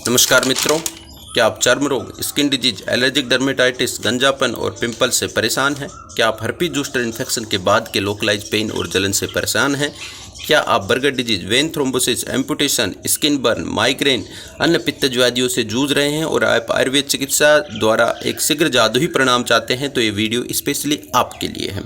नमस्कार मित्रों, क्या आप चर्म रोग, स्किन डिजीज, एलर्जिक डर्मेटाइटिस, गंजापन और पिंपल से परेशान हैं? क्या आप हर्पी जूस्टर इन्फेक्शन के बाद के लोकलाइज पेन और जलन से परेशान हैं? क्या आप burger disease, vein thrombosis, amputation, skin burn, migraine, अन्य पित्तज व्याधियों से जूझ रहे हैं और आप आयुर्वेद चिकित्सा द्वारा एक शीघ्र जादुई परिणाम चाहते हैं तो ये वीडियो स्पेशली आपके लिए है।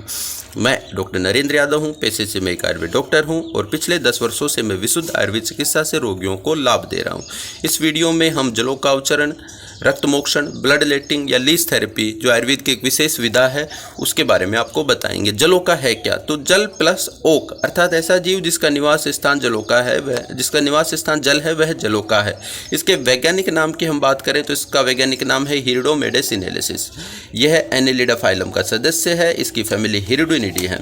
मैं डॉक्टर नरेंद्र यादव हूं, पेशे से मैं एक आयुर्वेद डॉक्टर हूं और पिछले 10 वर्षों से मैं विशुद्ध आयुर्वेद चिकित्सा से रोगियों को लाभ दे रहा हूं। इस वीडियो में हम जलोकावचरण, रक्त मोक्षण, ब्लड लेटिंग या लीच थेरेपी जो आयुर्वेद की एक विशेष विधा है उसके बारे में आपको बताएंगे। जलोका है क्या? तो जल प्लस ओक अर्थात ऐसा जीव जिसका निवास स्थान जलोका है, वह जिसका निवास स्थान जल है वह जलोका है। इसके वैज्ञानिक नाम की हम बात करें तो इसका वैज्ञानिक नाम है हिरिडोमेडेस इनेलिसिस। यह एनेलिडा फाइलम का सदस्य है। इसकी फैमिली हिरिडोनिडी है।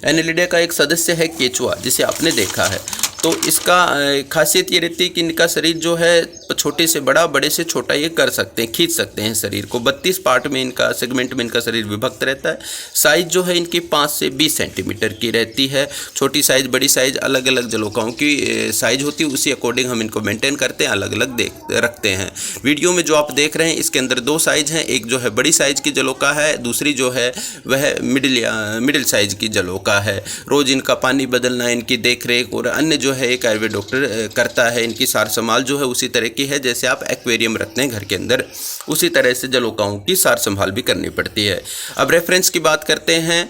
एनेलिडा का एक सदस्य है केचुआ, जिसे आपने देखा है। तो इसका खासियत ये रहती है कि इनका शरीर जो है छोटे से बड़ा, बड़े से छोटा ये कर सकते हैं, खींच सकते हैं शरीर को। 32 पार्ट में इनका सेगमेंट में इनका शरीर विभक्त रहता है। साइज जो है इनकी 5 से 20 सेंटीमीटर की रहती है। छोटी साइज, बड़ी साइज, अलग अलग जलोकाओं की साइज होती है, उसी अकॉर्डिंग हम इनको मेंटेन करते हैं, अलग अलग रखते हैं। वीडियो में जो आप देख रहे हैं इसके अंदर 2 साइज हैं। एक जो है बड़ी साइज की जलोका है, दूसरी जो है वह मिडिल साइज की जलोका है। रोज़ इनका पानी बदलना, इनकी देख रेख और अन्य जो है एक आयुर्वेद डॉक्टर करता है। इनकी सार संभाल जो है उसी तरह की है जैसे आप एक्वेरियम रखते हैं घर के अंदर, उसी तरह से जलोकाओं की सार संभाल भी करनी पड़ती है। अब रेफरेंस की बात करते हैं।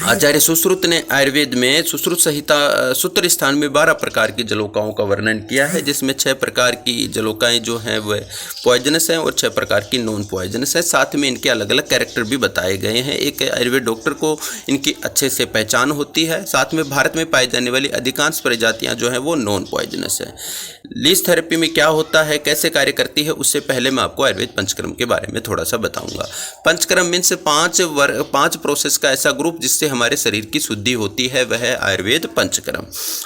आचार्य सुश्रुत ने आयुर्वेद में सुश्रुत संहिता सूत्र स्थान में 12 प्रकार की जलोकाओं का वर्णन किया है, जिसमें 6 प्रकार की जलोकाएं जो हैं वह पॉइजनस हैं और 6 प्रकार की नॉन पॉइजनस है। साथ में इनके अलग अलग कैरेक्टर भी बताए गए हैं। एक आयुर्वेद डॉक्टर को इनकी अच्छे से पहचान होती है। साथ में भारत में पाई जाने वाली अधिकांश प्रजातियां जो हैं वो नॉन पॉइजनस है। लीच थेरेपी में क्या होता है, कैसे कार्य करती है, उससे पहले मैं आपको आयुर्वेद पंचकर्म के बारे में थोड़ा सा बताऊंगा। पंचकर्म मीन्स 5 प्रोसेस का ऐसा ग्रुप जिससे हमारे शरीर की शुद्धि होती है, वह है आयुर्वेद पंचकर्म,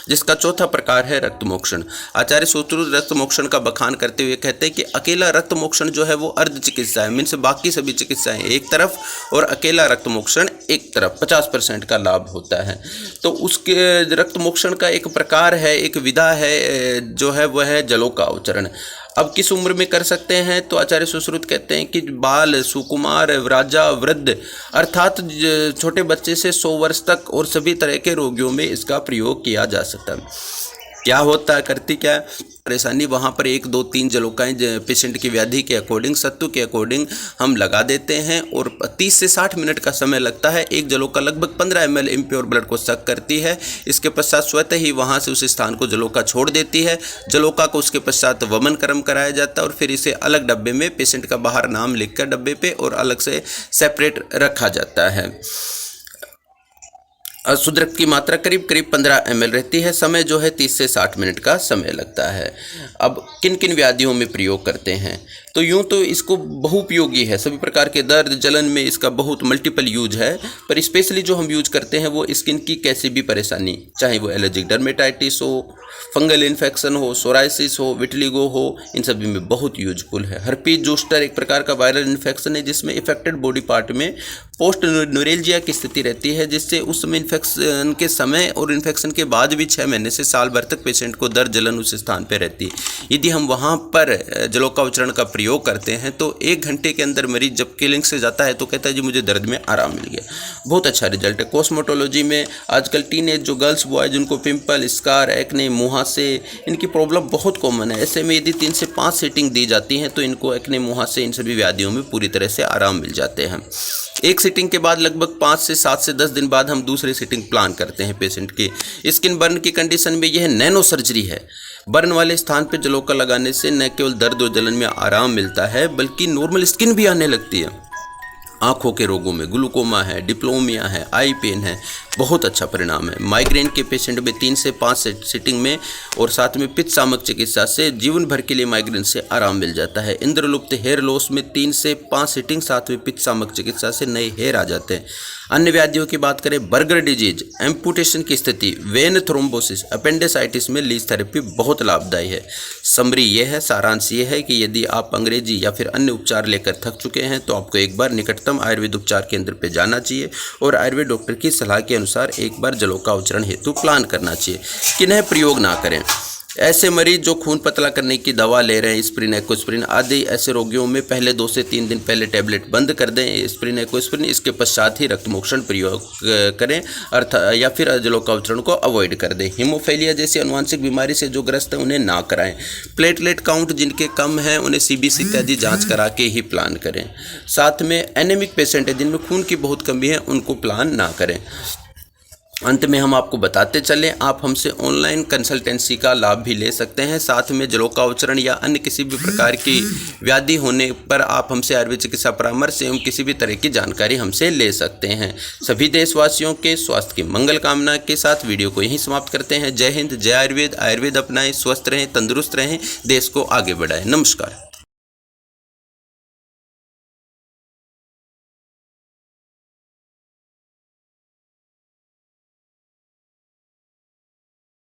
जिसका चौथा प्रकार है रक्त मोक्षण। आचार्य सुश्रुत रक्त मोक्षण का बखान करते हुए कहते हैं कि अकेला रक्त मोक्षण जो है वो अर्ध चिकित्सा है, मीन्स बाकी सभी चिकित्साएं एक तरफ और अकेला रक्त मोक्षण एक तरफ, 50% का लाभ होता है। तो उसके रक्त मोक्षण का एक प्रकार है, एक विधा है जो है वह है जलोकावचरण। अब किस उम्र में कर सकते हैं? तो आचार्य सुश्रुत कहते हैं कि बाल, सुकुमार, राजा, वृद्ध अर्थात छोटे बच्चे से 100 वर्ष तक और सभी तरह के रोगियों में इसका प्रयोग किया जा सकता है। क्या होता है, करती क्या है परेशानी, वहाँ पर 1, 2, 3 जलोकाएँ पेशेंट की व्याधि के अकॉर्डिंग, सत्व के अकॉर्डिंग हम लगा देते हैं और 30 से 60 मिनट का समय लगता है। एक जलोका लगभग 15 ml इम्प्योर ब्लड को सक करती है। इसके पश्चात स्वतः ही वहाँ से उस स्थान को जलोका छोड़ देती है। जलोका को उसके पश्चात वमन कर्म कराया जाता है और फिर इसे अलग डब्बे में पेशेंट का बाहर नाम लिखकर डब्बे पे और अलग से सेपरेट रखा जाता है। शुद्ध रक्त की मात्रा करीब 15 ml रहती है। समय जो है 30 से 60 मिनट का समय लगता है। अब किन किन व्याधियों में प्रयोग करते हैं? तो यूँ तो इसको बहुपयोगी है, सभी प्रकार के दर्द, जलन में इसका बहुत मल्टीपल यूज है, पर स्पेशली जो हम यूज करते हैं वो स्किन की कैसी भी परेशानी, चाहे वो एलर्जिक डर्मेटाइटिस हो, फंगल इन्फेक्शन हो, सोराइसिस हो, विटिलिगो हो, इन सभी में बहुत यूजफुल है। हर्पी जोस्टर एक प्रकार का वायरल इन्फेक्शन है जिसमें इफेक्टेड बॉडी पार्ट में पोस्ट न्यूरेल्जिया की स्थिति रहती है, जिससे उस समय इन्फेक्शन के समय और इन्फेक्शन के बाद भी 6 महीने से साल भर तक पेशेंट को दर्द, जलन उस स्थान पर रहती है। यदि हम वहाँ पर जलोकावचरण का प्रयोग करते हैं तो 1 घंटे के अंदर मरीज जब क्लिनिक से जाता है तो कहता है जी मुझे दर्द में आराम मिल गया। बहुत अच्छा रिजल्ट है। कॉस्मेटोलॉजी में आजकल टीनेज जो गर्ल्स बॉयज उनको पिंपल, स्कार, एक्ने, मुहासे, इनकी प्रॉब्लम बहुत कॉमन है। ऐसे में यदि 3 से 5 सीटिंग दी जाती हैं तो इनको एक्ने, मुहासे, इन सभी व्याधियों में पूरी तरह से आराम मिल जाते हैं। एक सीटिंग के बाद लगभग 5 से 7 से 10 दिन बाद हम दूसरी सीटिंग प्लान करते हैं पेशेंट की। स्किन बर्न की कंडीशन में यह नैनो सर्जरी है। बर्न वाले स्थान पर जलोका लगाने से न केवल दर्द और जलन में आराम मिलता है बल्कि नॉर्मल स्किन भी आने लगती है। आँखों के रोगों में ग्लूकोमा है, डिप्लोमिया है, आई पेन है, बहुत अच्छा परिणाम है। माइग्रेन के पेशेंट में 3 से 5 सीटिंग में और साथ में पित्त शामक चिकित्सा से जीवन भर के लिए माइग्रेन से आराम मिल जाता है। इंद्रलुप्त हेयर लॉस में 3 से 5 सीटिंग साथ में पित्त शामक चिकित्सा से नए हेयर आ जाते हैं। अन्य व्याधियों की बात करें, बर्गर डिजीज, एम्पुटेशन की स्थिति, वेन थ्रोम्बोसिस, अपेंडिसाइटिस में लीच थेरेपी बहुत लाभदायी है। समरी यह है, सारांश ये है कि यदि आप अंग्रेजी या फिर अन्य उपचार लेकर थक चुके हैं तो आपको एक बार निकटतम आयुर्वेद उपचार केंद्र पर जाना चाहिए और आयुर्वेद डॉक्टर की सलाह के अनुसार एक बार जलोकावचरण हेतु प्लान करना चाहिए। किन्हें प्रयोग ना करें? ऐसे मरीज जो खून पतला करने की दवा ले रहे हैं, एस्पिरिन, एकोस्पिरिन आदि, ऐसे रोगियों में पहले 2 से 3 दिन पहले टैबलेट बंद कर दें एस्पिरिन, एकोस्पिरिन। इसके पश्चात ही रक्तमोक्षण प्रयोग करें या फिर जलोकावचरण को अवॉइड कर दें। हीमोफीलिया जैसी अनुवांशिक बीमारी से जो ग्रस्त हैं उन्हें ना कराएं। प्लेटलेट काउंट जिनके कम है उन्हें सीबीसी इत्यादि जाँच करा के ही प्लान करें। साथ में एनेमिक पेशेंट है जिनमें खून की बहुत कमी है, उनको प्लान ना करें। अंत में हम आपको बताते चलें, आप हमसे ऑनलाइन कंसल्टेंसी का लाभ भी ले सकते हैं। साथ में जलोकावचरण या अन्य किसी भी प्रकार की व्याधि होने पर आप हमसे आयुर्वेद चिकित्सा परामर्श एवं किसी भी तरह की जानकारी हमसे ले सकते हैं। सभी देशवासियों के स्वास्थ्य की मंगल कामना के साथ वीडियो को यहीं समाप्त करते हैं। जय हिंद, जय आयुर्वेद। आयुर्वेद अपनाएं, स्वस्थ रहें, तंदुरुस्त रहें, देश को आगे बढ़ाएं। नमस्कार।